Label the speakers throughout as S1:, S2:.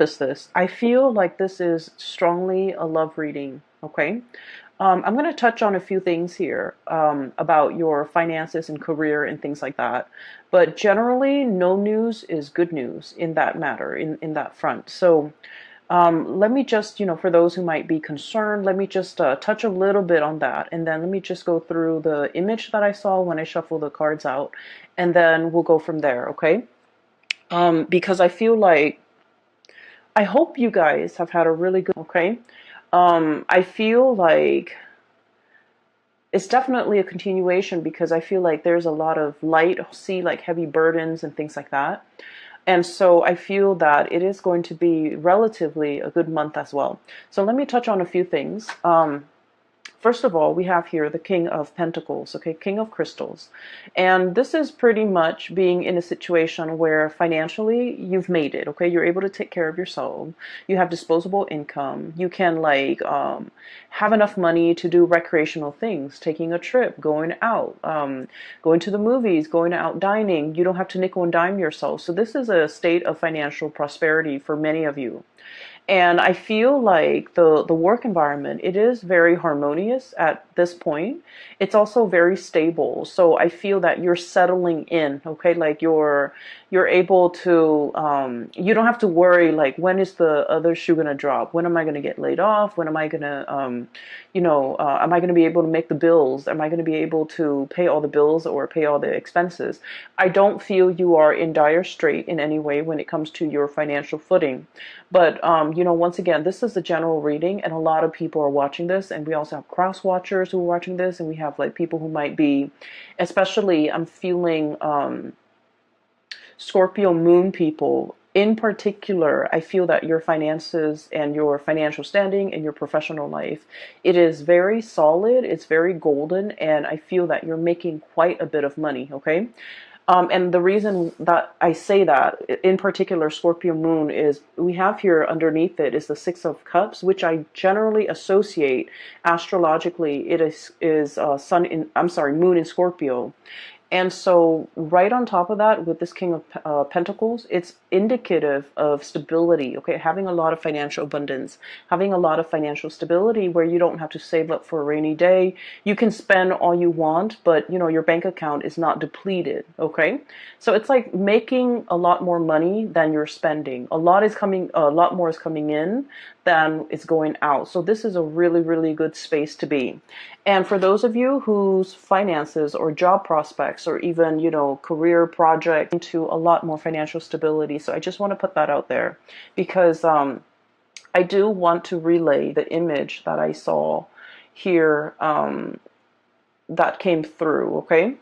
S1: preface this. I feel like this is strongly a love reading, okay? I'm going to touch on a few things here about your finances and career and things like that. But generally, no news is good news in that matter, in that front. So let me just, for those who might be concerned, let me just touch a little bit on that. And then let me just go through the image that I saw when I shuffled the cards out. And then we'll go from there, okay? Because I feel like, I hope you guys have had a really good, okay? I feel like it's definitely a continuation because I feel like there's a lot of light, see like heavy burdens and things like that. And so I feel that it is going to be relatively a good month as well. So let me touch on a few things. First of all, we have here the King of Pentacles, okay, King of Crystals. And this is pretty much being in a situation where financially you've made it, okay? You're able to take care of yourself. You have disposable income. You can have enough money to do recreational things, taking a trip, going out, going to the movies, going out dining. You don't have to nickel and dime yourself. So this is a state of financial prosperity for many of you. And I feel like the work environment, it is very harmonious at this point. It's also very stable. So I feel that you're settling in, okay? Like you're able to, you don't have to worry like when is the other shoe gonna drop? When am I gonna get laid off? When am I gonna, am I gonna be able to make the bills? Am I gonna be able to pay all the bills or pay all the expenses? I don't feel you are in dire strait in any way when it comes to your financial footing. But, once again, this is a general reading and a lot of people are watching this, and we also have cross watchers who are watching this, and we have like people who might be, especially I'm feeling Scorpio moon people. In particular, I feel that your finances and your financial standing and your professional life, it is very solid, it's very golden, and I feel that you're making quite a bit of money, okay? And the reason that I say that, in particular, Scorpio moon, is we have here underneath it is the Six of Cups, which I generally associate astrologically. It is moon in Scorpio. And so right on top of that, with this King of Pentacles, it's indicative of stability, okay? Having a lot of financial abundance, having a lot of financial stability where you don't have to save up for a rainy day. You can spend all you want, but, your bank account is not depleted, okay? So it's like making a lot more money than you're spending. A lot more is coming in than is going out. So this is a really, really good space to be. And for those of you whose finances or job prospects or even, career project into a lot more financial stability. So I just want to put that out there because I do want to relay the image that I saw here that came through, okay?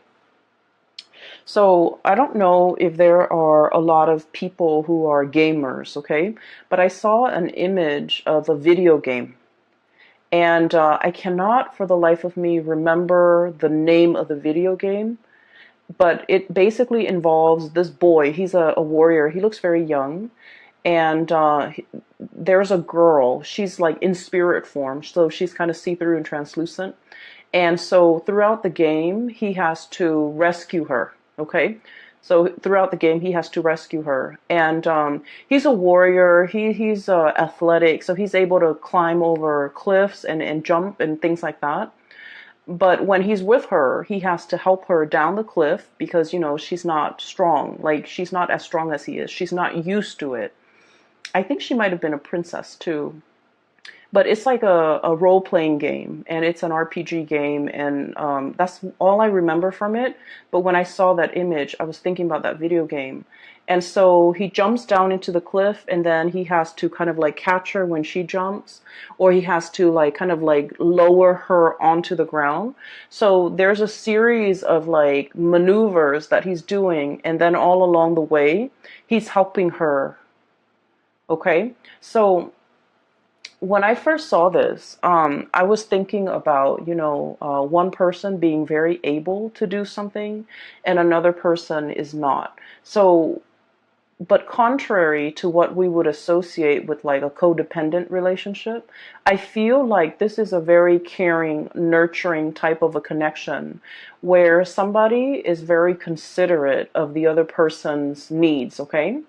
S1: So I don't know if there are a lot of people who are gamers, okay? But I saw an image of a video game. And I cannot for the life of me remember the name of the video game, but it basically involves this boy. He's a warrior. He looks very young. And there's a girl. She's like in spirit form. So she's kind of see-through and translucent. And so throughout the game, he has to rescue her. Okay. So throughout the game, he has to rescue her. And he's a warrior. He's athletic. So he's able to climb over cliffs and jump and things like that. But when he's with her, he has to help her down the cliff because, she's not strong. Like, she's not as strong as he is. She's not used to it. I think she might have been a princess, too. But it's like a role-playing game, and it's an RPG game, and that's all I remember from it. But when I saw that image, I was thinking about that video game. And so he jumps down into the cliff, and then he has to kind of like catch her when she jumps, or he has to like kind of like lower her onto the ground. So there's a series of like maneuvers that he's doing, and then all along the way, he's helping her. Okay? So when I first saw this, I was thinking about, one person being very able to do something and another person is not. So, but contrary to what we would associate with like a codependent relationship, I feel like this is a very caring, nurturing type of a connection where somebody is very considerate of the other person's needs, okay?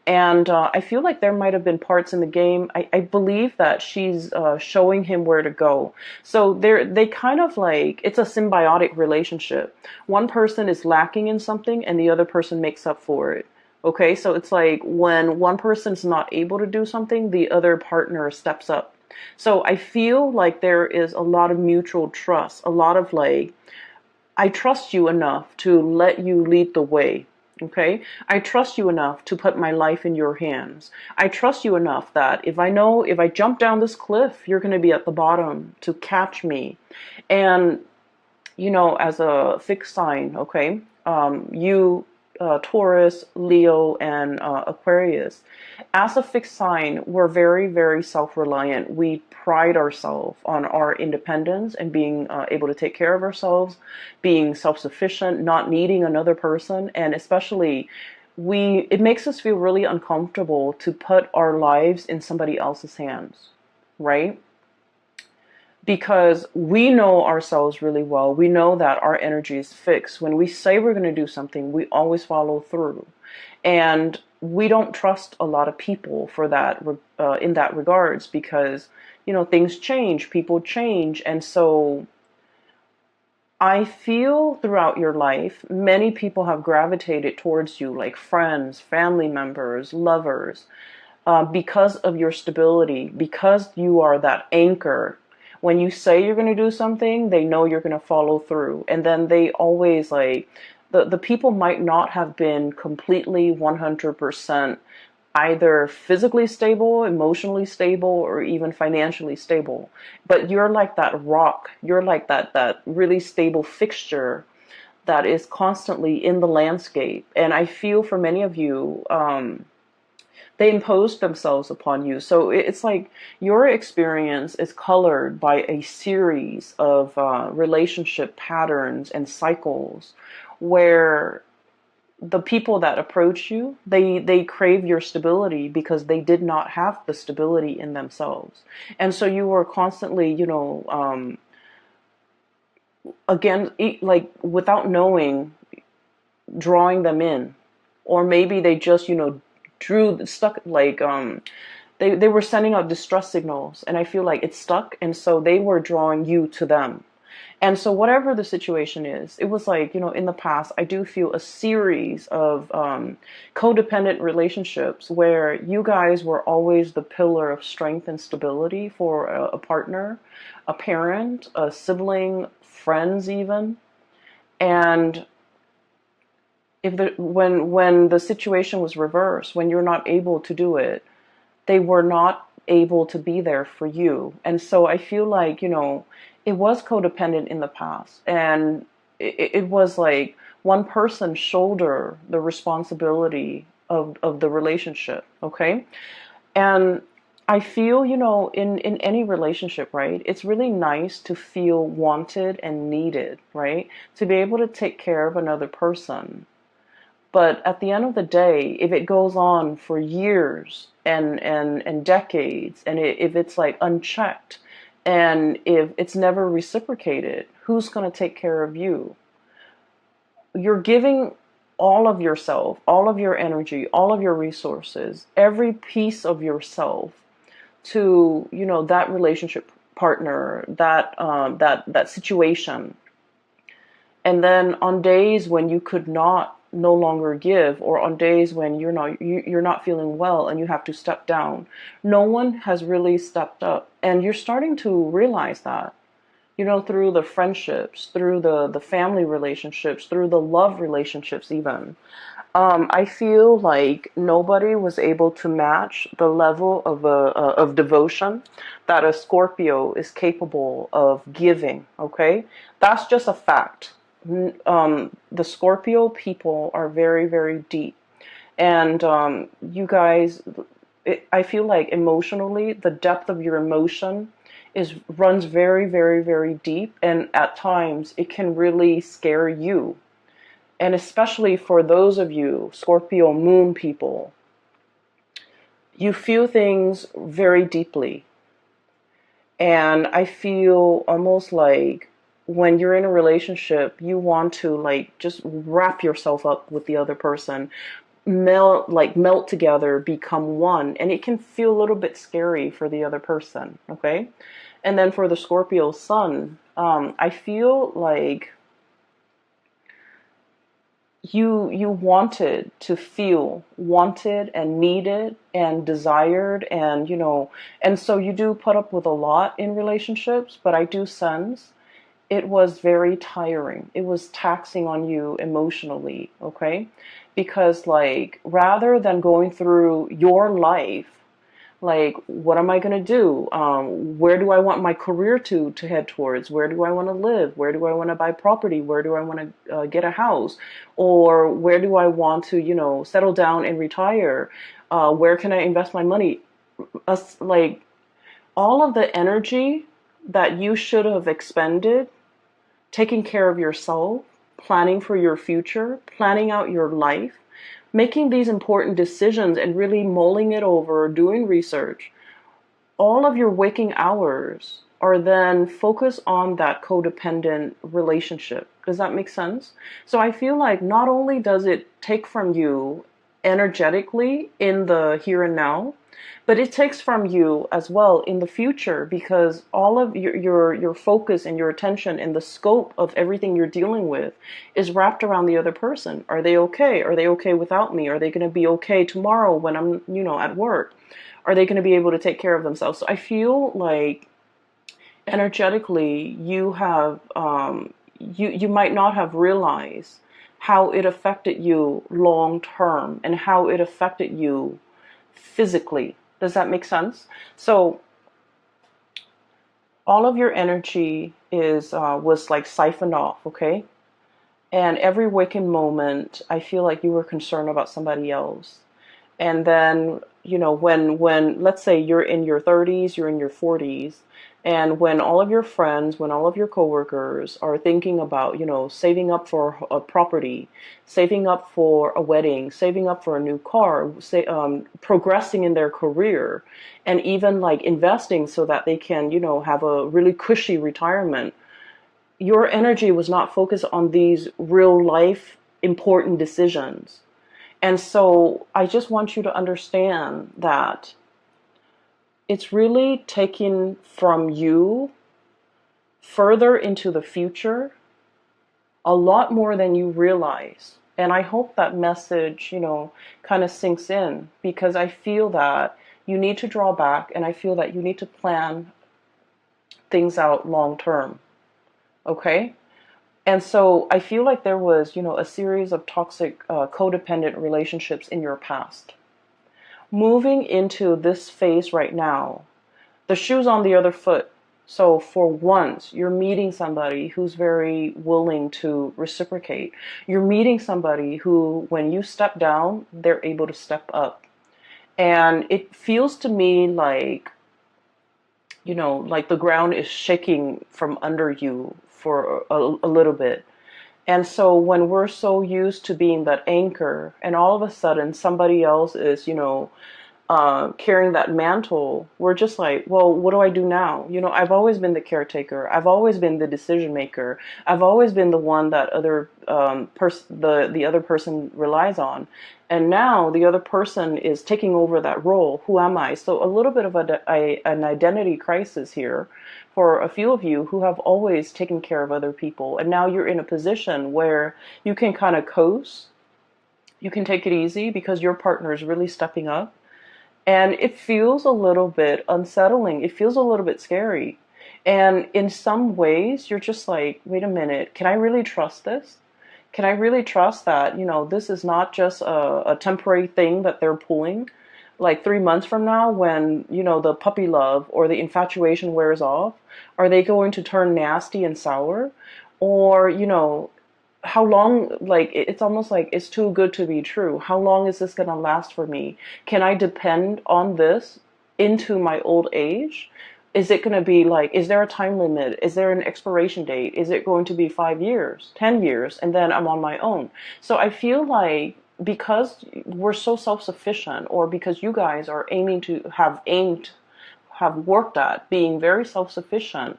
S1: And I feel like there might have been parts in the game. I believe that she's showing him where to go. So they kind of like, it's a symbiotic relationship. One person is lacking in something and the other person makes up for it. Okay, so it's like when one person's not able to do something, the other partner steps up. So I feel like there is a lot of mutual trust, a lot of like, I trust you enough to let you lead the way. Okay. I trust you enough to put my life in your hands. I trust you enough that if I know if I jump down this cliff, you're going to be at the bottom to catch me. And, as a fixed sign, okay, you, Taurus, Leo, and Aquarius, as a fixed sign, we're very, very self-reliant. We pride ourselves on our independence and being able to take care of ourselves, being self-sufficient, not needing another person, and especially it makes us feel really uncomfortable to put our lives in somebody else's hands, right? Because we know ourselves really well. We know that our energy is fixed. When we say we're going to do something, we always follow through. And we don't trust a lot of people for that, in that regards, because, things change, people change. And so I feel throughout your life, many people have gravitated towards you, like friends, family members, lovers, because of your stability, because you are that anchor. When you say you're going to do something, they know you're going to follow through. And then they always like, the people might not have been completely 100% either physically stable, emotionally stable, or even financially stable. But you're like that rock. You're like that really stable fixture that is constantly in the landscape. And I feel for many of you, they impose themselves upon you. So it's like your experience is colored by a series of relationship patterns and cycles where the people that approach you, they crave your stability because they did not have the stability in themselves. And so you were constantly, again, like without knowing, drawing them in. Or maybe they just, stuck like they were sending out distress signals, and I feel like it stuck, and so they were drawing you to them. And so whatever the situation is, it was like, in the past, I do feel a series of codependent relationships where you guys were always the pillar of strength and stability for a partner, a parent, a sibling, friends even. And when the situation was reversed, when you're not able to do it, they were not able to be there for you. And so I feel like, it was codependent in the past. And it was like one person shoulder the responsibility of the relationship. Okay. And I feel, in any relationship, right, it's really nice to feel wanted and needed, right? To be able to take care of another person. But at the end of the day, if it goes on for years and decades, and if it's like unchecked, and if it's never reciprocated, who's going to take care of you? You're giving all of yourself, all of your energy, all of your resources, every piece of yourself to, that relationship partner, that situation. And then on days when you could no longer give, or on days when you're not feeling well and you have to step down, no one has really stepped up. And you're starting to realize that, through the friendships, through the family relationships, through the love relationships even. I feel like nobody was able to match the level of devotion that a Scorpio is capable of giving. Okay, that's just a fact. The Scorpio people are very, very deep, and you guys, I feel like emotionally, the depth of your emotion runs very, very, very deep, and at times it can really scare you. And especially for those of you Scorpio moon people, you feel things very deeply. And I feel almost like when you're in a relationship, you want to like just wrap yourself up with the other person. melt together, become one, and it can feel a little bit scary for the other person. Okay. And then for the Scorpio sun, I feel like you wanted to feel wanted and needed and desired, and and so you do put up with a lot in relationships, but I do sense it was very tiring. It was taxing on you emotionally, okay? Because like rather than going through your life, like what am I going to do? Where do I want my career to head towards? Where do I want to live? Where do I want to buy property? Where do I want to get a house? Or where do I want to settle down and retire? Where can I invest my money? Like all of the energy that you should have expended taking care of yourself, planning for your future, planning out your life, making these important decisions and really mulling it over, doing research. All of your waking hours are then focused on that codependent relationship. Does that make sense? So I feel like not only does it take from you energetically in the here and now, but it takes from you as well in the future, because all of your focus and your attention and the scope of everything you're dealing with is wrapped around the other person. Are they okay? Are they okay without me? Are they going to be okay tomorrow when I'm at work? Are they going to be able to take care of themselves? So I feel like energetically you have you might not have realized how it affected you long term and how it affected you physically. Does that make sense? So all of your energy is was like siphoned off, okay? And every waking moment, I feel like you were concerned about somebody else. And then, when let's say you're in your 30s, you're in your 40s, and when all of your friends, when all of your coworkers are thinking about, saving up for a property, saving up for a wedding, saving up for a new car, progressing in their career, and even like investing so that they can, have a really cushy retirement, your energy was not focused on these real life important decisions. And so I just want you to understand that it's really taking from you further into the future a lot more than you realize. And I hope that message, kind of sinks in, because I feel that you need to draw back, and I feel that you need to plan things out long term. Okay? And so I feel like there was, a series of toxic, codependent relationships in your past. Moving into this phase right now, the shoe's on the other foot. So for once, you're meeting somebody who's very willing to reciprocate. You're meeting somebody who, when you step down, they're able to step up. And it feels to me like, like the ground is shaking from under you for a little bit. And so when we're so used to being that anchor, and all of a sudden somebody else is, carrying that mantle, we're just like, well, what do I do now? I've always been the caretaker. I've always been the decision maker. I've always been the one that the other person relies on. And now the other person is taking over that role. Who am I? So a little bit of an identity crisis here for a few of you who have always taken care of other people. And now you're in a position where you can kind of coast. You can take it easy because your partner is really stepping up. And it feels a little bit unsettling. It feels a little bit scary. And in some ways, you're just like, wait a minute, can I really trust this? Can I really trust that, this is not just a temporary thing that they're pulling? Like 3 months from now, when, the puppy love or the infatuation wears off, are they going to turn nasty and sour? Or, how long, like it's almost like it's too good to be true. How long is this going to last for me? Can I depend on this into my old age? Is it going to be like, is there a time limit? Is there an expiration date? Is it going to be 5 years, 10 years, and then I'm on my own? So I feel like because we're so self-sufficient, or because you guys are have worked at being very self-sufficient,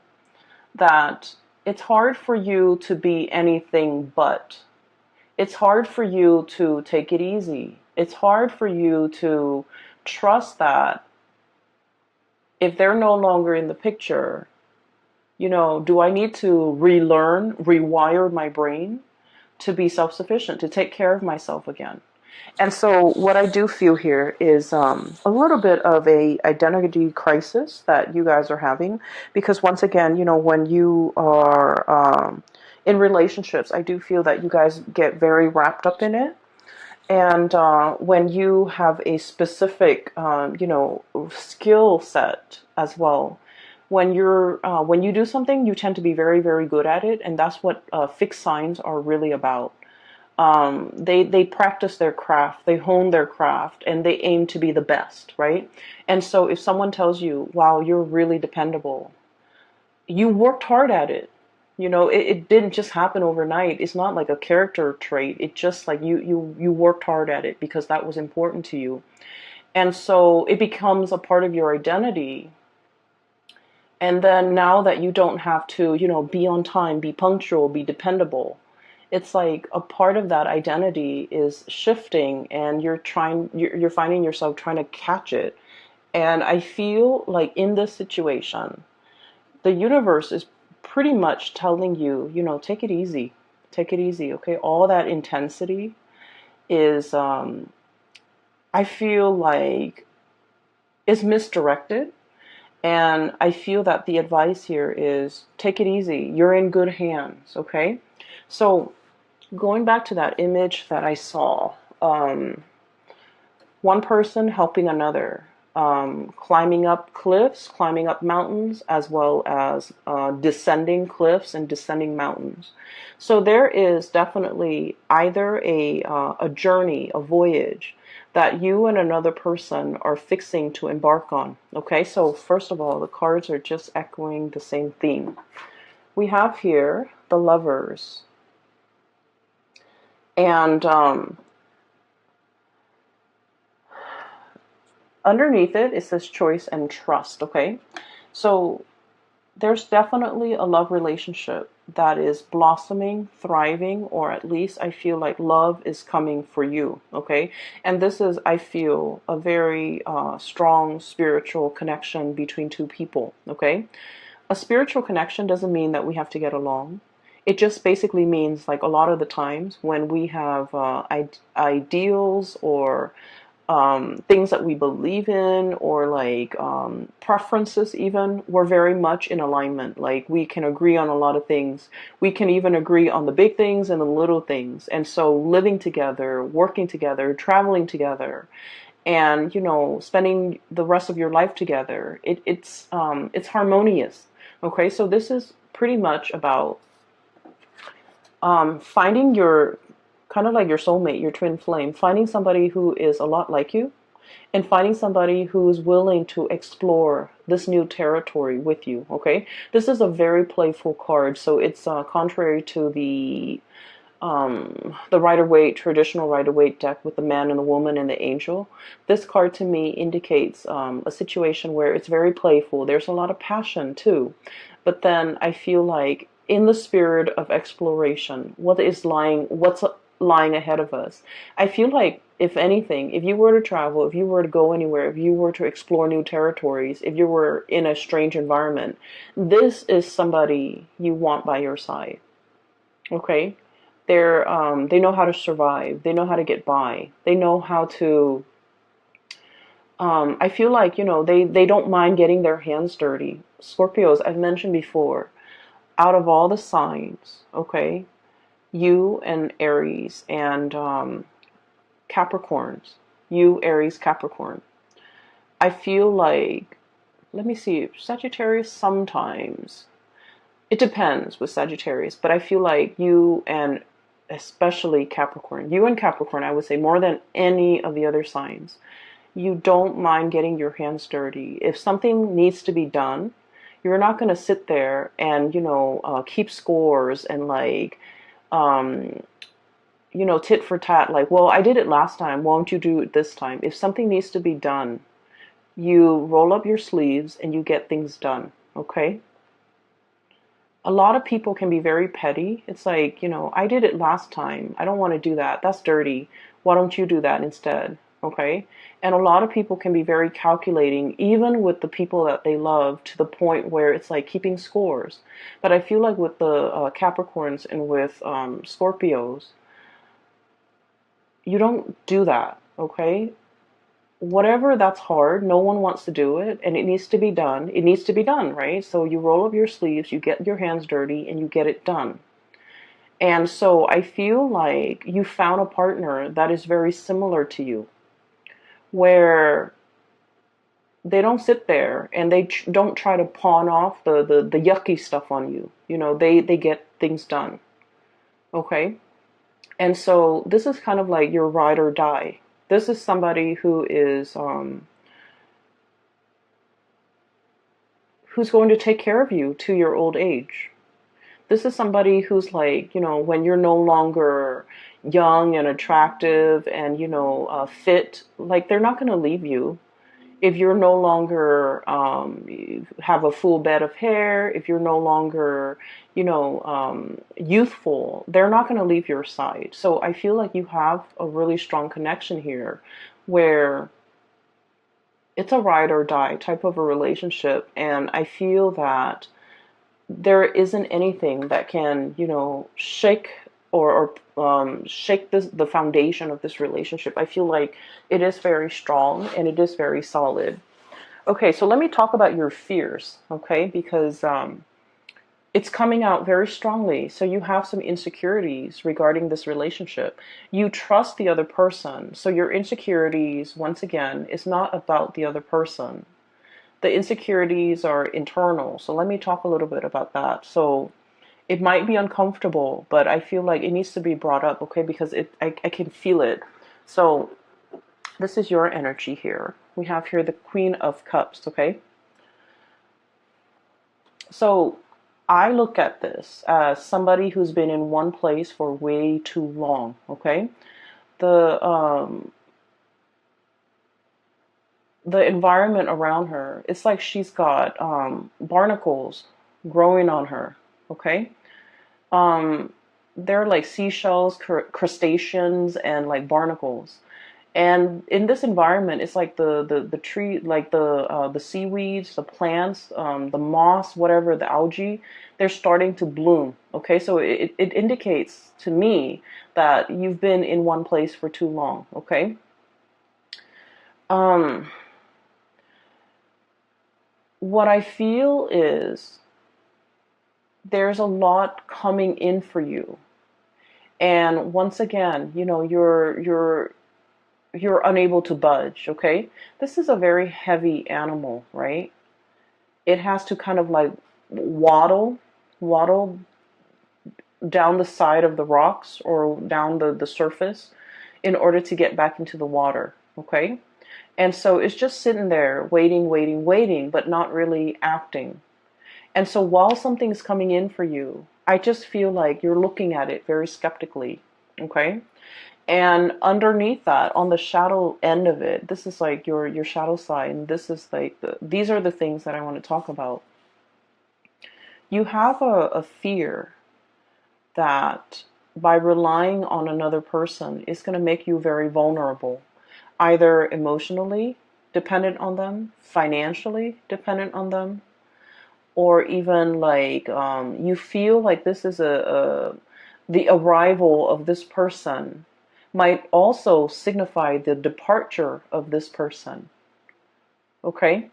S1: that it's hard for you to be anything but. It's hard for you to take it easy. It's hard for you to trust that if they're no longer in the picture, do I need to relearn, rewire my brain to be self-sufficient, to take care of myself again? And so what I do feel here is a little bit of a identity crisis that you guys are having, because once again, when you are in relationships, I do feel that you guys get very wrapped up in it. And when you have a specific, skill set as well, when you do something, you tend to be very, very good at it, and that's what fixed signs are really about. They practice their craft, they hone their craft, and they aim to be the best, right? And so if someone tells you, wow, you're really dependable, you worked hard at it. It didn't just happen overnight. It's not like a character trait. It's just like you worked hard at it because that was important to you. And so it becomes a part of your identity. And then now that you don't have to, be on time, be punctual, be dependable, it's like a part of that identity is shifting, and you're finding yourself trying to catch it. And I feel like in this situation, the universe is pretty much telling you, take it easy. Take it easy, okay? All that intensity is, I feel like, is misdirected. And I feel that the advice here is take it easy. You're in good hands, okay? So going back to that image that I saw, one person helping another, climbing up cliffs, climbing up mountains, as well as descending cliffs and descending mountains. So there is definitely either a journey, a voyage that you and another person are fixing to embark on. Okay, so first of all, the cards are just echoing the same theme. We have here the Lovers, and underneath it says choice and trust. Okay, so there's definitely a love relationship that is blossoming, thriving, or at least I feel like love is coming for you, okay? And this is, I feel, a very strong spiritual connection between two people, okay? A spiritual connection doesn't mean that we have to get along. It just basically means, like, a lot of the times when we have ideals or things that we believe in, or like preferences even, we're very much in alignment. Like, we can agree on a lot of things. We can even agree on the big things and the little things. And so living together, working together, traveling together, and spending the rest of your life together, it's harmonious. Okay, so this is pretty much about finding your, kind of like your soulmate, your twin flame, finding somebody who is a lot like you, and finding somebody who's willing to explore this new territory with you, okay? This is a very playful card, so it's contrary to the Rider-Waite, traditional Rider-Waite deck with the man and the woman and the angel. This card to me indicates a situation where it's very playful. There's a lot of passion too. But then I feel like in the spirit of exploration, what's lying ahead of us, I feel like, if anything, if you were to travel, if you were to go anywhere, if you were to explore new territories, if you were in a strange environment, this is somebody you want by your side. Okay? They know how to survive. They know how to get by. They know how to, I feel like, they don't mind getting their hands dirty. Scorpios, I've mentioned before, out of all the signs, okay, you and Aries and Capricorns, you, Aries, Capricorn, I feel like, let me see, Sagittarius sometimes. It depends with Sagittarius, but I feel like you and especially Capricorn, you and Capricorn, I would say more than any of the other signs, you don't mind getting your hands dirty. If something needs to be done, you're not going to sit there and, keep scores and like, tit for tat, like, well, I did it last time, won't you do it this time? If something needs to be done, you roll up your sleeves and you get things done, okay? A lot of people can be very petty. It's like, I did it last time. I don't want to do that. That's dirty. Why don't you do that instead? Okay. And a lot of people can be very calculating, even with the people that they love, to the point where it's like keeping scores. But I feel like with the Capricorns and with Scorpios, you don't do that. Okay. Whatever that's hard, no one wants to do it, and it needs to be done. It needs to be done, right? So you roll up your sleeves, you get your hands dirty, and you get it done. And so I feel like you found a partner that is very similar to you, where they don't sit there and they don't try to pawn off the yucky stuff on you. They get things done. Okay? And so this is kind of like your ride or die. This is somebody who's going to take care of you to your old age. This is somebody who's like, when you're no longer young and attractive and, fit, like they're not going to leave you. If you're no longer have a full bed of hair, if you're no longer, youthful, they're not going to leave your side. So I feel like you have a really strong connection here where it's a ride or die type of a relationship. And I feel that there isn't anything that can, shake or shake the foundation of this relationship. I feel like it is very strong and it is very solid. Okay, so let me talk about your fears, okay? Because it's coming out very strongly. So you have some insecurities regarding this relationship. You trust the other person. So your insecurities, once again, is not about the other person. The insecurities are internal. So let me talk a little bit about that. So it might be uncomfortable, but I feel like it needs to be brought up, okay? Because I can feel it. So this is your energy here. We have here the Queen of Cups, okay? So I look at this as somebody who's been in one place for way too long, okay? The environment around her, it's like she's got barnacles growing on her, okay? They're like seashells, crustaceans, and like barnacles. And in this environment, it's like the tree, like the seaweeds, the plants, the moss, whatever, the algae, they're starting to bloom. Okay, so it indicates to me that you've been in one place for too long. Okay. Um, what I feel is there's a lot coming in for you, and once again, you're unable to budge, okay? This is a very heavy animal, right? It has to kind of like waddle down the side of the rocks or down the surface in order to get back into the water, okay? And so it's just sitting there waiting, but not really acting. And so while something's coming in for you, I just feel like you're looking at it very skeptically, okay? And underneath that, on the shadow end of it, this is like your shadow side, and this is like these are the things that I want to talk about. You have a fear that by relying on another person is going to make you very vulnerable, either emotionally dependent on them, financially dependent on them, or even like you feel like this is the arrival of this person might also signify the departure of this person. Okay?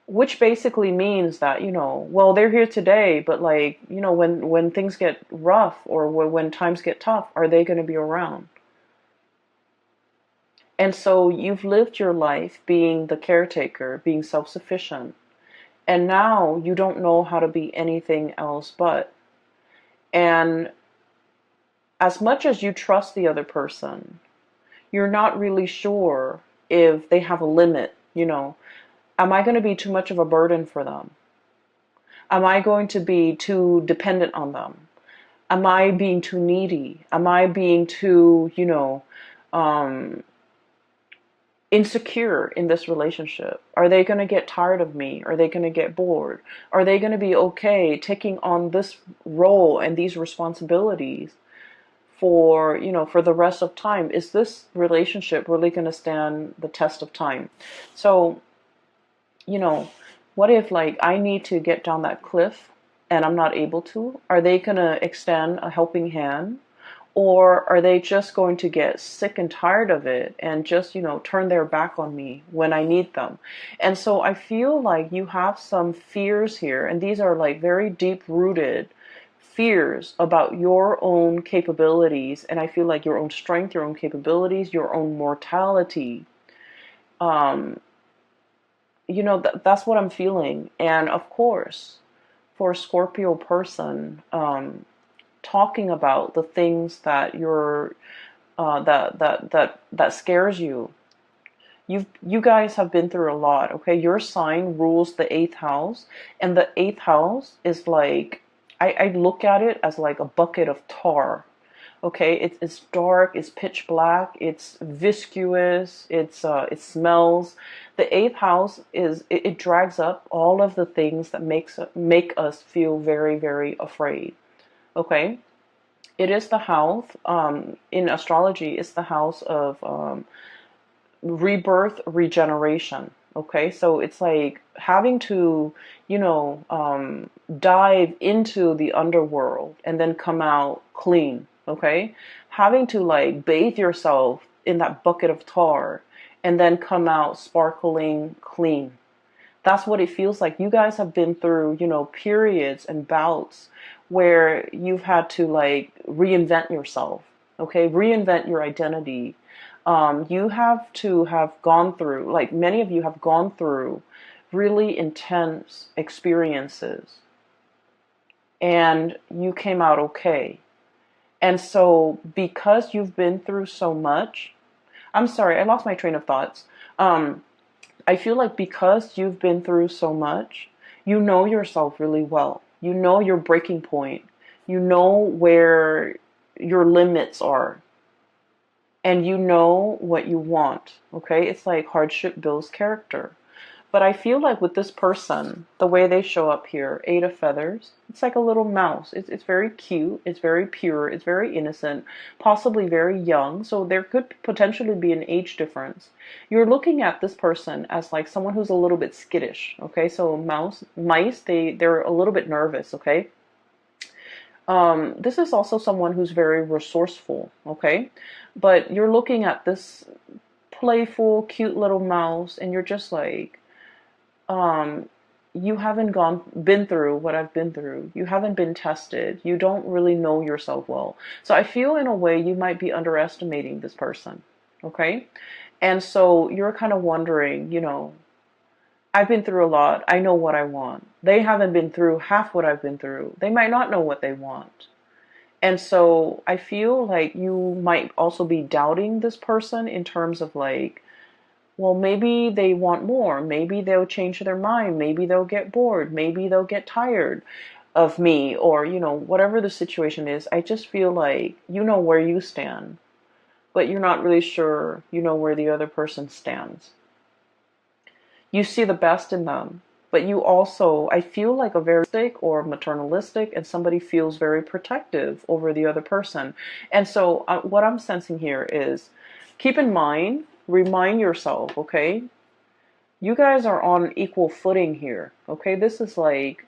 S1: Which basically means that, well, they're here today, but like, when things get rough or when times get tough, are they going to be around? And so you've lived your life being the caretaker, being self-sufficient, and now you don't know how to be anything else but. And as much as you trust the other person, you're not really sure if they have a limit. Am I going to be too much of a burden for them? Am I going to be too dependent on them? Am I being too needy? Am I being too, insecure in this relationship? Are they going to get tired of me? Are they going to get bored? Are they going to be okay taking on this role and these responsibilities for, for the rest of time? Is this relationship really going to stand the test of time? So, you know, what if like I need to get down that cliff and I'm not able to? Are they going to extend a helping hand? Or are they just going to get sick and tired of it and just, turn their back on me when I need them? And so I feel like you have some fears here, and these are like very deep rooted fears about your own capabilities. And I feel like your own strength, your own capabilities, your own mortality. Um, that's what I'm feeling. And of course, for a Scorpio person, talking about the things that you're that scares you. You guys have been through a lot, okay? Your sign rules the eighth house, and the eighth house is like, I look at it as like a bucket of tar. Okay, it's dark, it's pitch black, it's viscous, it smells. The eighth house it drags up all of the things that make us feel very, very afraid. Okay, it is the house, in astrology, it's the house of rebirth, regeneration. Okay, so it's like having to, dive into the underworld and then come out clean. Okay, having to like bathe yourself in that bucket of tar and then come out sparkling clean. That's what it feels like. You guys have been through, periods and bouts where you've had to like reinvent yourself, okay? Reinvent your identity. You have to have gone through, like many of you have gone through really intense experiences and you came out okay. And so because you've been through so much, I'm sorry, I lost my train of thoughts. I feel like because you've been through so much, you know yourself really well. You know your breaking point. You know where your limits are. And you know what you want. Okay? It's like hardship builds character. But I feel like with this person, the way they show up here, Eight of Feathers, it's like a little mouse. It's very cute. It's very pure. It's very innocent, possibly very young. So there could potentially be an age difference. You're looking at this person as like someone who's a little bit skittish. Okay, so mice, they're a little bit nervous. Okay. This is also someone who's very resourceful. Okay, but you're looking at this playful, cute little mouse, and you're just like, you haven't been through what I've been through. You haven't been tested. You don't really know yourself well. So I feel in a way you might be underestimating this person. Okay? And so you're kind of wondering, I've been through a lot. I know what I want. They haven't been through half what I've been through. They might not know what they want. And so I feel like you might also be doubting this person in terms of like, well, maybe they want more. Maybe they'll change their mind. Maybe they'll get bored. Maybe they'll get tired of me, or, whatever the situation is. I just feel like you know where you stand, but you're not really sure you know where the other person stands. You see the best in them, but you also, I feel like a very or maternalistic, and somebody feels very protective over the other person. And so what I'm sensing here is, keep in mind, remind yourself, okay? You guys are on equal footing here, okay? This is like,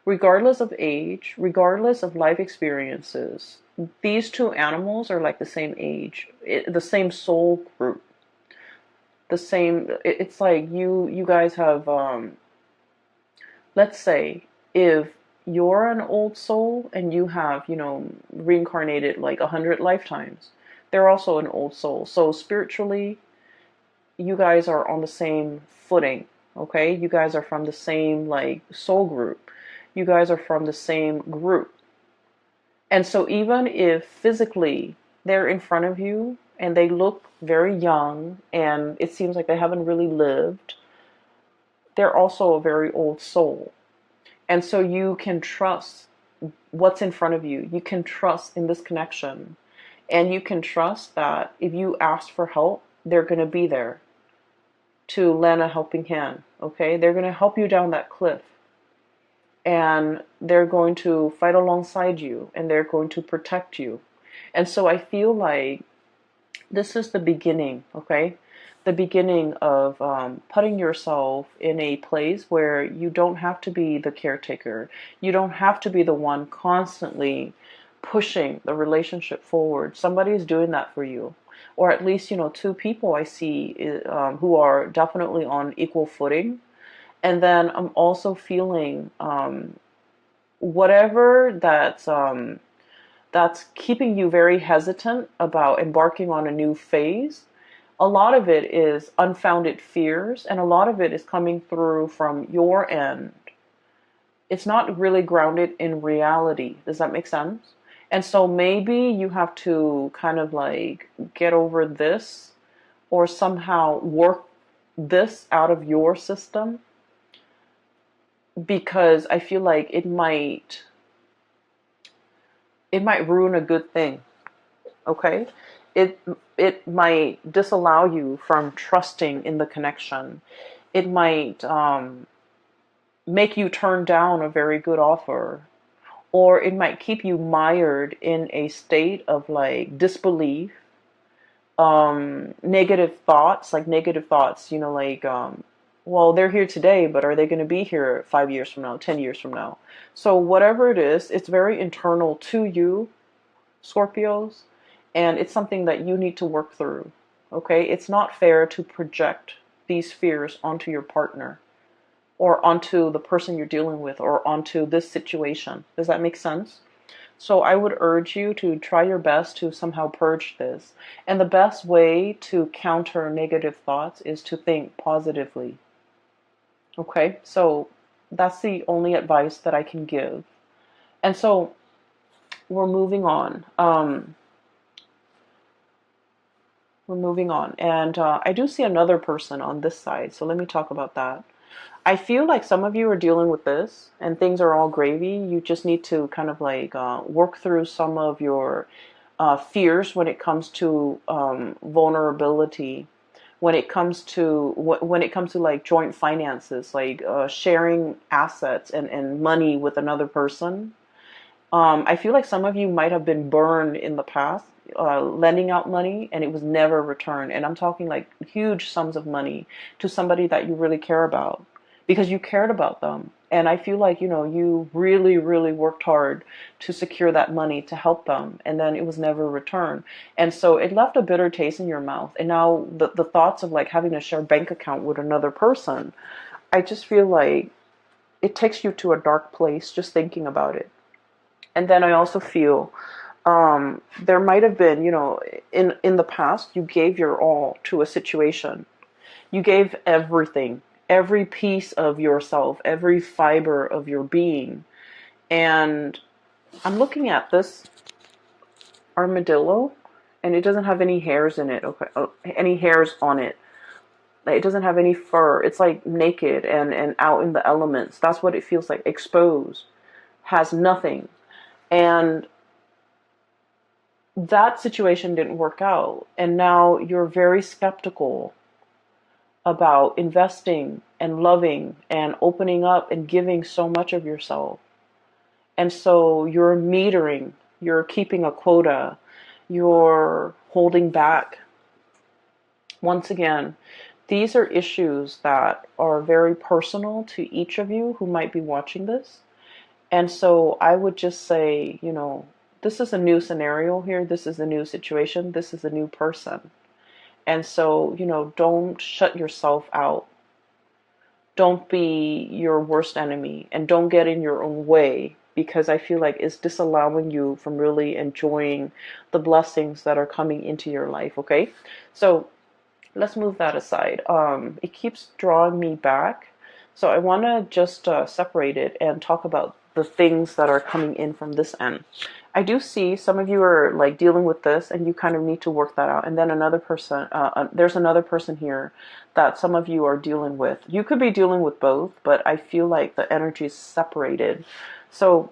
S1: regardless of age, regardless of life experiences, these two animals are like the same age, the same soul group, the same. It's like you guys have, let's say, if you're an old soul and you have, reincarnated like 100 lifetimes, they're also an old soul. So spiritually, you guys are on the same footing, okay? You guys are from the same like soul group. You guys are from the same group. And so even if physically they're in front of you and they look very young and it seems like they haven't really lived, they're also a very old soul. And so you can trust what's in front of you. You can trust in this connection. And you can trust that if you ask for help, they're going to be there. to lend a helping hand, okay? They're going to help you down that cliff, and they're going to fight alongside you, and they're going to protect you. And so I feel like this is the beginning, okay? The beginning of putting yourself in a place where you don't have to be the caretaker. You don't have to be the one constantly pushing the relationship forward. Somebody's doing that for you. Or at least, two people I see who are definitely on equal footing. And then I'm also feeling whatever that's keeping you very hesitant about embarking on a new phase. A lot of it is unfounded fears, and a lot of it is coming through from your end. It's not really grounded in reality. Does that make sense? And so maybe you have to kind of like get over this, or somehow work this out of your system, because I feel like it might ruin a good thing. Okay? It might disallow you from trusting in the connection. It might make you turn down a very good offer, or it might keep you mired in a state of like disbelief, negative thoughts, well, they're here today, but are they going to be here 5 years from now, 10 years from now? So whatever it is, it's very internal to you, Scorpios, and it's something that you need to work through. Okay? It's not fair to project these fears onto your partner, or onto the person you're dealing with, or onto this situation. Does that make sense? So I would urge you to try your best to somehow purge this. And the best way to counter negative thoughts is to think positively. Okay? So that's the only advice that I can give. And so we're moving on. And I do see another person on this side. So let me talk about that. I feel like some of you are dealing with this and things are all gravy. You just need to kind of like work through some of your fears when it comes to vulnerability, when it comes to like joint finances, like sharing assets and money with another person. I feel like some of you might have been burned in the past, lending out money, and it was never returned. And I'm talking like huge sums of money to somebody that you really care about, because you cared about them. And I feel like, you really, really worked hard to secure that money to help them, and then it was never returned. And so it left a bitter taste in your mouth. And now the thoughts of like having to share a bank account with another person, I just feel like it takes you to a dark place just thinking about it. And then I also feel there might have been, in the past, you gave your all to a situation. You gave everything, every piece of yourself, every fiber of your being. And I'm looking at this armadillo, and it doesn't have any hairs in it, okay, any hairs on it. Like, it doesn't have any fur. It's like naked and out in the elements. That's what it feels like, exposed, has nothing. And that situation didn't work out. And now you're very skeptical about investing and loving and opening up and giving so much of yourself. And so you're metering, you're keeping a quota, you're holding back. Once again, these are issues that are very personal to each of you who might be watching this. And so I would just say, this is a new scenario here. This is a new situation. This is a new person. And so, don't shut yourself out. Don't be your worst enemy, and don't get in your own way, because I feel like it's disallowing you from really enjoying the blessings that are coming into your life. Okay. So let's move that aside. It keeps drawing me back. So I want to just separate it and talk about the things that are coming in from this end. I do see some of you are like dealing with this, and you kind of need to work that out. And then another person, there's another person here that some of you are dealing with. You could be dealing with both, but I feel like the energy is separated. So,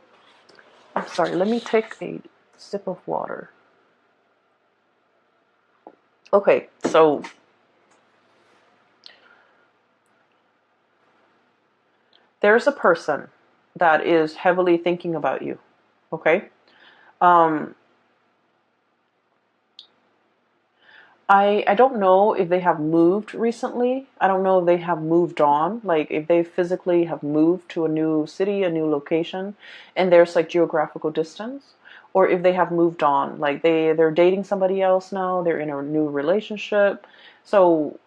S1: I'm sorry, let me take a sip of water. Okay, so There's a person that is heavily thinking about you. Okay. Um, I don't know if they have moved recently. I don't know if they have moved on, like if they physically have moved to a new city, a new location, and there's like geographical distance, or if they have moved on, like they're dating somebody else now, they're in a new relationship. So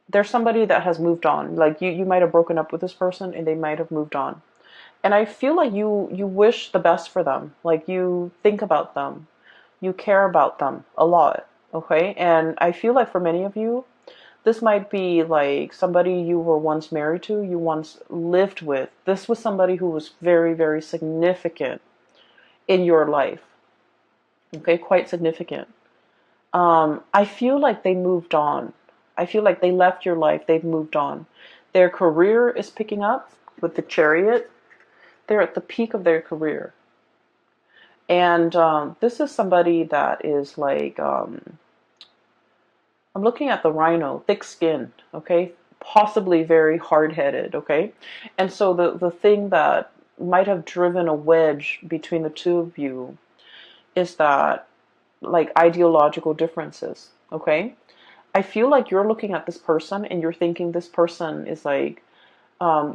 S1: there's somebody that has moved on. Like you might have broken up with this person and they might have moved on. And I feel like you wish the best for them. Like you think about them. You care about them a lot. Okay? And I feel like for many of you, this might be like somebody you were once married to, you once lived with. This was somebody who was very, very significant in your life. Okay? Quite significant. I feel like they moved on. I feel like they left your life. They've moved on. Their career is picking up with the Chariot. They're at the peak of their career. And this is somebody that is like, I'm looking at the Rhino, thick-skinned, okay? Possibly very hard-headed, okay? And so the thing that might have driven a wedge between the two of you is that, like, ideological differences, okay? I feel like you're looking at this person and you're thinking this person is like,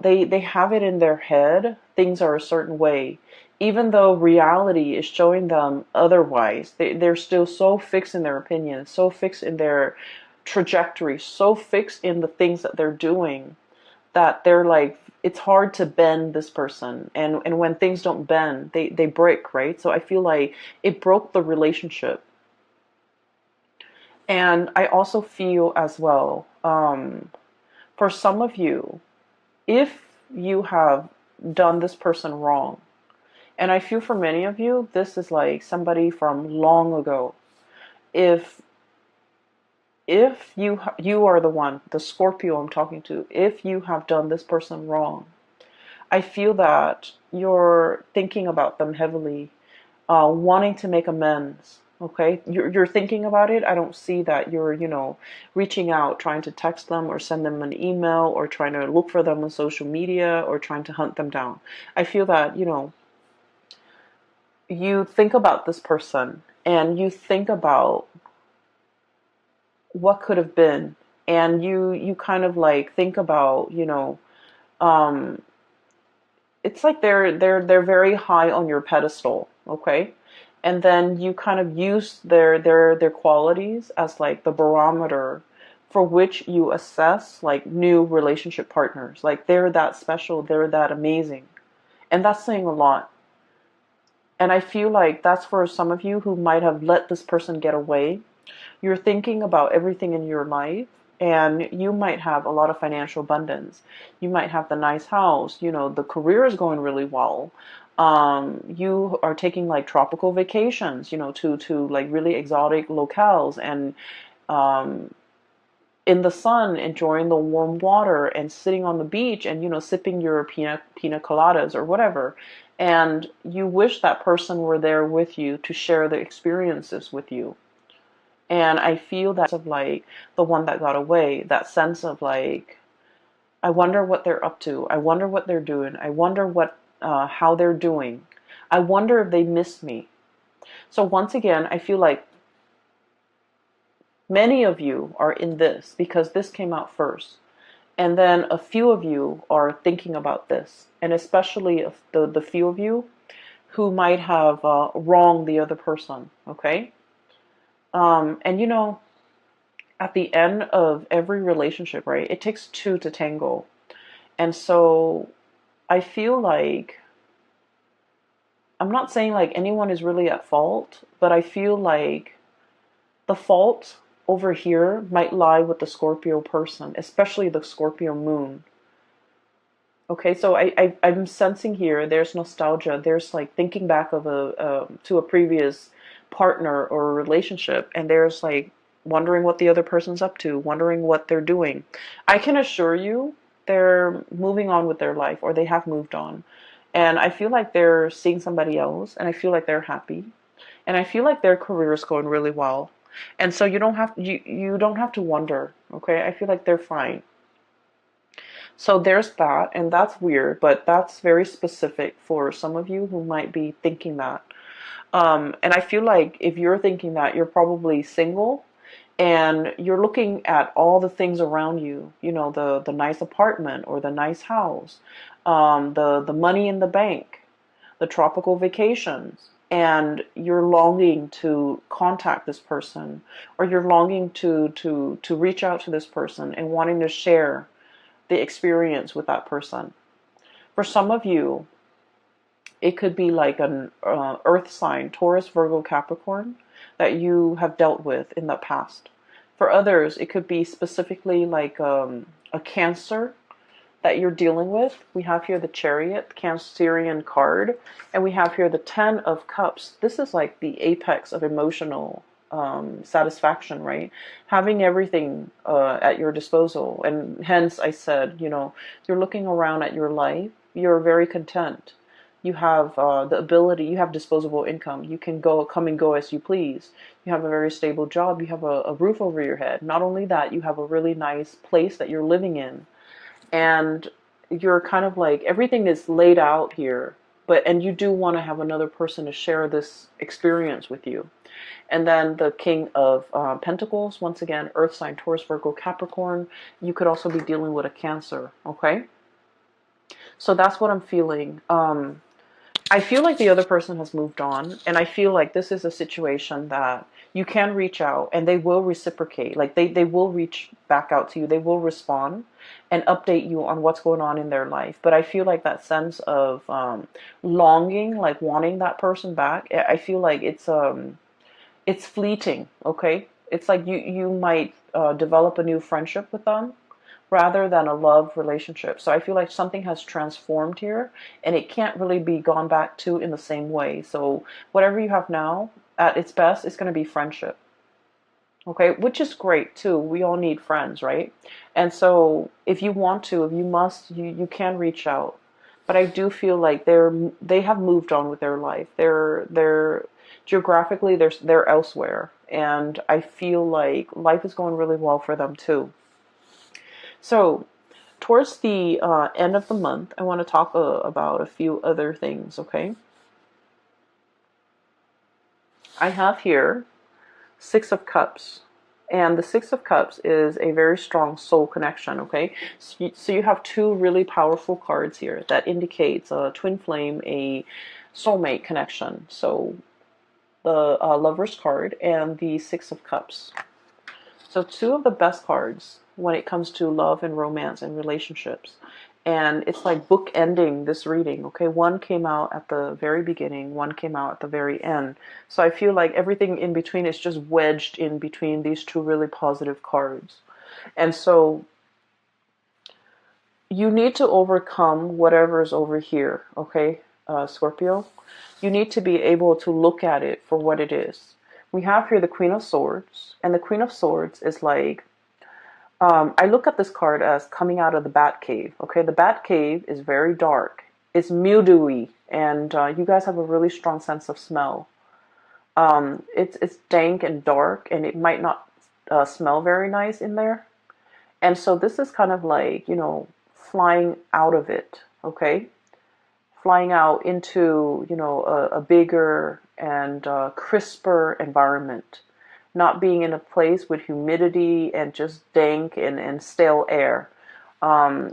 S1: they have it in their head, things are a certain way. Even though reality is showing them otherwise, they're still so fixed in their opinions, so fixed in their trajectory, so fixed in the things that they're doing that they're like, it's hard to bend this person. And when things don't bend, they break, right? So I feel like it broke the relationship. And I also feel as well, for some of you, if you have done this person wrong, and I feel for many of you, this is like somebody from long ago. If you are the one, the Scorpio I'm talking to, if you have done this person wrong, I feel that you're thinking about them heavily, wanting to make amends. Okay, you're thinking about it. I don't see that you're, reaching out, trying to text them or send them an email or trying to look for them on social media or trying to hunt them down. I feel that, you think about this person and you think about what could have been, and you kind of like think about, um, it's like they're very high on your pedestal, okay? And then you kind of use their qualities as like the barometer for which you assess like new relationship partners. Like they're that special, they're that amazing. And that's saying a lot. And I feel like that's for some of you who might have let this person get away. You're thinking about everything in your life, and you might have a lot of financial abundance. You might have the nice house, the career is going really well. You are taking like tropical vacations, to like really exotic locales, and um, in the sun, enjoying the warm water and sitting on the beach and, sipping your pina coladas or whatever. And you wish that person were there with you to share the experiences with you. And I feel that of like the one that got away, that sense of like, I wonder what they're up to. I wonder what they're doing. I wonder how they're doing. I wonder if they miss me. So once again, I feel like many of you are in this because this came out first. And then a few of you are thinking about this. And especially the few of you who might have wronged the other person. Okay? And at the end of every relationship, right, it takes two to tango. And so I feel like, I'm not saying like anyone is really at fault, but I feel like the fault over here might lie with the Scorpio person, especially the Scorpio moon. Okay, so I'm sensing here there's nostalgia. There's like thinking back of to a previous partner or relationship, and there's like wondering what the other person's up to, wondering what they're doing. I can assure you they're moving on with their life, or they have moved on. And I feel like they're seeing somebody else, and I feel like they're happy. And I feel like their career is going really well. And so you don't have to wonder, okay? I feel like they're fine. So there's that, and that's weird, but that's very specific for some of you who might be thinking that. And I feel like if you're thinking that, you're probably single and you're looking at all the things around you, the nice apartment or the nice house, the money in the bank, the tropical vacations, and you're longing to contact this person, or you're longing to reach out to this person and wanting to share the experience with that person. For some of you, it could be like an earth sign, Taurus, Virgo, Capricorn, that you have dealt with in the past. For others, it could be specifically like a Cancer that you're dealing with. We have here the Chariot, Cancerian card, and we have here the Ten of Cups. This is like the apex of emotional satisfaction, right? Having everything at your disposal. And hence I said, you're looking around at your life, you're very content. You have the ability, you have disposable income. You can come and go as you please. You have a very stable job. You have a roof over your head. Not only that, you have a really nice place that you're living in. And you're kind of like, everything is laid out here. And you do want to have another person to share this experience with you. And then the King of Pentacles, once again, Earth sign, Taurus, Virgo, Capricorn. You could also be dealing with a Cancer, okay? So that's what I'm feeling. I feel like the other person has moved on, and I feel like this is a situation that you can reach out and they will reciprocate. Like they will reach back out to you. They will respond and update you on what's going on in their life. But I feel like that sense of longing, like wanting that person back, I feel like it's fleeting, okay? It's like you might develop a new friendship with them rather than a love relationship. So I feel like something has transformed here and it can't really be gone back to in the same way. So whatever you have now, at its best, it's going to be friendship. Okay, which is great too. We all need friends, right? And so if you want to, if you must, you can reach out. But I do feel like they have moved on with their life. They're geographically they're elsewhere, and I feel like life is going really well for them too. So, towards the end of the month, I want to talk about a few other things, okay? I have here Six of Cups. And the Six of Cups is a very strong soul connection, okay? So you have two really powerful cards here that indicates a twin flame, a soulmate connection. So the Lover's card and the Six of Cups. So two of the best cards when it comes to love and romance and relationships. And it's like bookending this reading, okay? One came out at the very beginning, one came out at the very end. So I feel like everything in between is just wedged in between these two really positive cards. And so you need to overcome whatever is over here, okay, Scorpio? You need to be able to look at it for what it is. We have here the Queen of Swords, and the Queen of Swords is like, I look at this card as coming out of the Bat Cave. Okay, the Bat Cave is very dark. It's mildewy, and you guys have a really strong sense of smell. It's dank and dark, and it might not smell very nice in there. And so this is kind of like, flying out of it. Okay, flying out into a bigger and crisper environment. Not being in a place with humidity and just dank and stale air.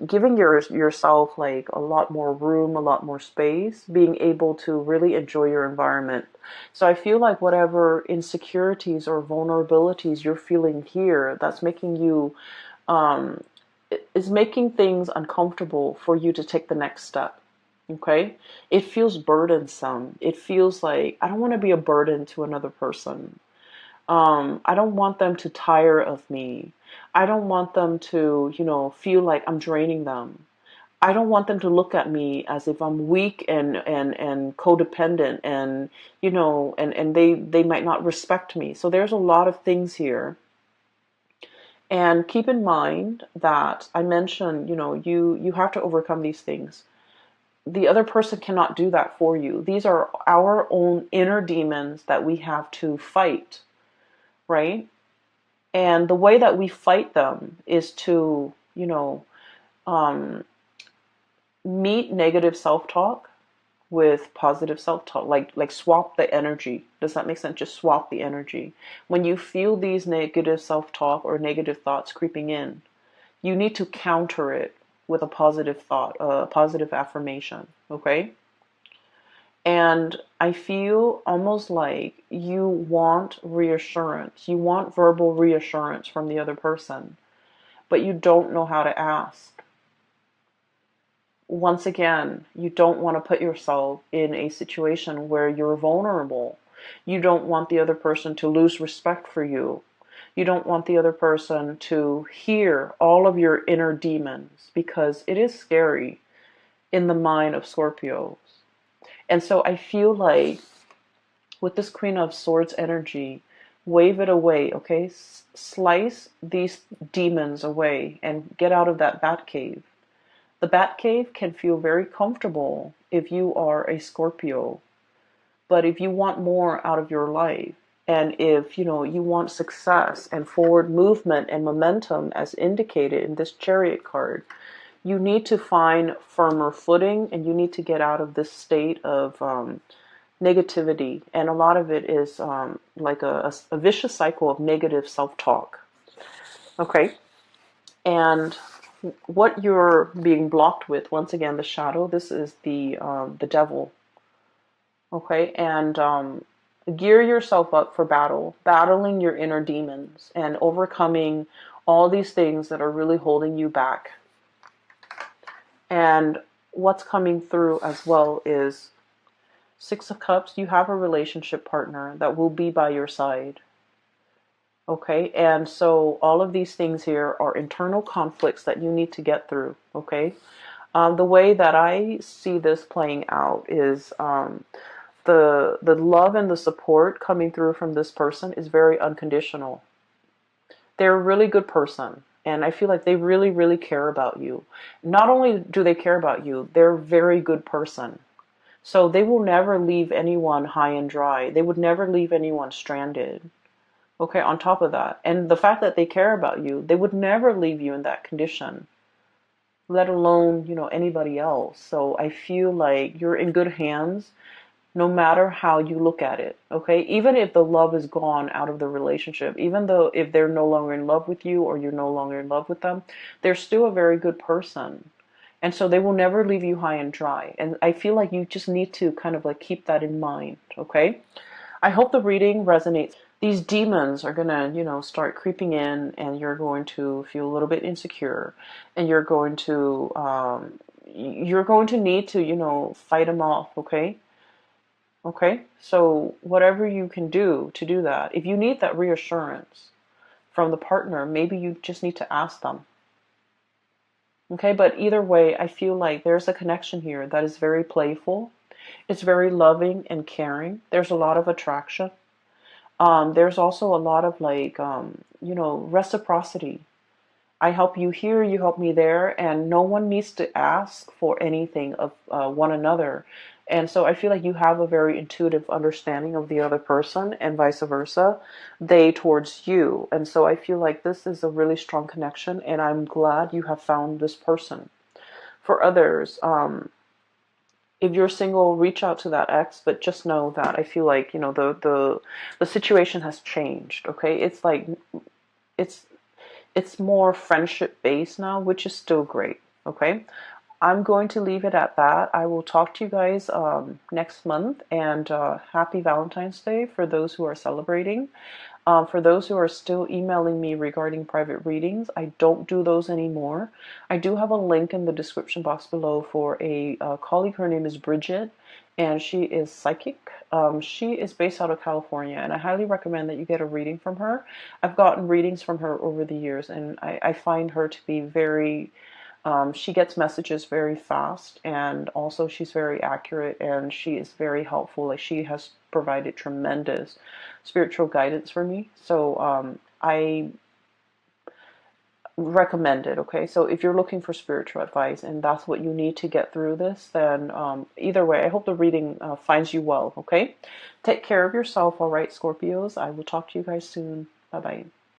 S1: Giving yourself like a lot more room, a lot more space, being able to really enjoy your environment. So I feel like whatever insecurities or vulnerabilities you're feeling here, that's making you, is making things uncomfortable for you to take the next step. Okay? It feels burdensome. It feels like, I don't want to be a burden to another person. I don't want them to tire of me. I don't want them to, feel like I'm draining them. I don't want them to look at me as if I'm weak and codependent and, and they might not respect me. So there's a lot of things here. And keep in mind that I mentioned, you have to overcome these things. The other person cannot do that for you. These are our own inner demons that we have to fight. Right? And the way that we fight them is to, Um, Meet negative self-talk with positive self-talk, like swap the energy. Does that make sense? Just swap the energy. When you feel these negative self-talk or negative thoughts creeping in, you need to counter it with a positive thought, a positive affirmation. Okay? And I feel almost like you want reassurance. You want verbal reassurance from the other person, but you don't know how to ask. Once again, you don't want to put yourself in a situation where you're vulnerable. You don't want the other person to lose respect for you. You don't want the other person to hear all of your inner demons, because it is scary in the mind of Scorpios. And so I feel like with this Queen of Swords energy, wave it away, okay? Slice these demons away and get out of that bat cave. The bat cave can feel very comfortable if you are a Scorpio, but if you want more out of your life, and if you want success and forward movement and momentum as indicated in this Chariot card, you need to find firmer footing, and you need to get out of this state of negativity. And a lot of it is like a vicious cycle of negative self-talk. Okay, and what you're being blocked with, once again, the shadow, this is the devil. Okay, and gear yourself up for battle, battling your inner demons and overcoming all these things that are really holding you back. And what's coming through as well is Six of Cups. You have a relationship partner that will be by your side. Okay, and so all of these things here are internal conflicts that you need to get through. Okay, the way that I see this playing out is the love and the support coming through from this person is very unconditional. They're a really good person, and I feel like they really, really care about you. Not only do they care about you, they're a very good person. So they will never leave anyone high and dry. They would never leave anyone stranded. Okay, on top of that, and the fact that they care about you, they would never leave you in that condition, let alone, anybody else. So I feel like you're in good hands no matter how you look at it. Okay, even if the love is gone out of the relationship, even though if they're no longer in love with you or you're no longer in love with them, they're still a very good person. And so they will never leave you high and dry. And I feel like you just need to kind of like keep that in mind. Okay, I hope the reading resonates. These demons are gonna, start creeping in, and you're going to feel a little bit insecure, and you're going to need to, fight them off. Okay. Okay. So whatever you can do to do that, if you need that reassurance from the partner, maybe you just need to ask them. Okay. But either way, I feel like there's a connection here that is very playful. It's very loving and caring. There's a lot of attraction. There's also a lot of like, reciprocity. I help you here, you help me there, and no one needs to ask for anything of one another. And so I feel like you have a very intuitive understanding of the other person, and vice versa, they towards you. And so I feel like this is a really strong connection, and I'm glad you have found this person. For others, if you're single, reach out to that ex, but just know that I feel like, the situation has changed. Okay, it's like it's it's more friendship based now, which is still great. Okay, I'm going to leave it at that. I will talk to you guys next month, and happy Valentine's Day for those who are celebrating. For those who are still emailing me regarding private readings, I don't do those anymore. I do have a link in the description box below for a colleague. Her name is Bridget, and she is psychic. She is based out of California, and I highly recommend that you get a reading from her. I've gotten readings from her over the years, and I find her to be very she gets messages very fast, and also she's very accurate, and she is very helpful. Like, she has provided tremendous spiritual guidance for me. So I recommend it. Okay, so if you're looking for spiritual advice and that's what you need to get through this, then either way, I hope the reading finds you well. Okay, take care of yourself. All right, Scorpios, I will talk to you guys soon. Bye bye.